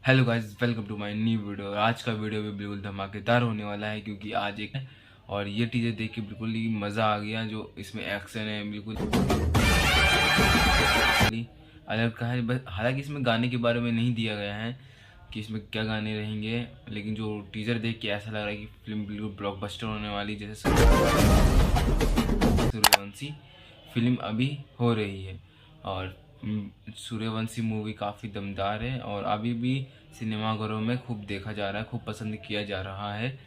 Hello guys, welcome to my new video. आज का video भी बिल्कुल धमाकेदार होने वाला है क्योंकि आज एक और ये टीजर देख के बिल्कुल ही मज़ा आ गया। जो इसमें एक्शन है बिल्कुल अलग का है। बस हालांकि इसमें गाने के बारे में नहीं दिया गया है कि इसमें क्या गाने रहेंगे, लेकिन जो टीजर देख के ऐसा लग रहा है कि फिल्म बिल्कुल ब्लॉकबस्टर होने वाली, जैसे सूर्यवंशी फिल्म अभी हो रही है। और सूर्यवंशी मूवी काफ़ी दमदार है और अभी भी सिनेमाघरों में खूब देखा जा रहा है, खूब पसंद किया जा रहा है।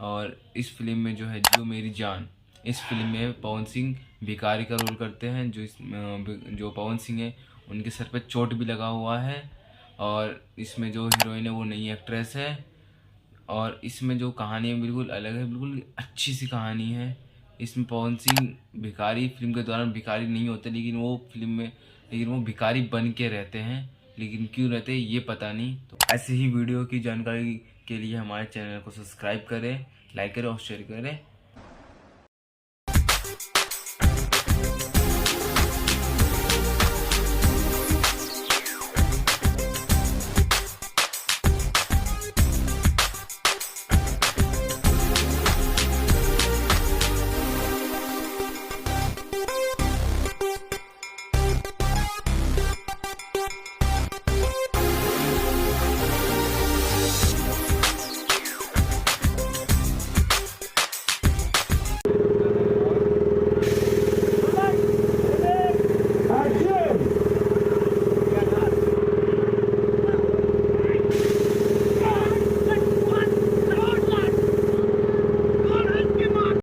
और इस फिल्म में जो है जो मेरी जान, इस फिल्म में पवन सिंह भिखारी का रोल करते हैं। जो पवन सिंह है उनके सर पे चोट भी लगा हुआ है। और इसमें जो हीरोइन है वो नई एक्ट्रेस है। और इसमें जो कहानी है बिल्कुल अलग है, बिल्कुल अच्छी सी कहानी है। इसमें पवन सिंह भिखारी फिल्म के दौरान भिखारी नहीं होते, लेकिन वो भिखारी बन के रहते हैं। लेकिन क्यों रहते हैं ये पता नहीं। तो ऐसे ही वीडियो की जानकारी के लिए हमारे चैनल को सब्सक्राइब करें, लाइक करें और शेयर करें।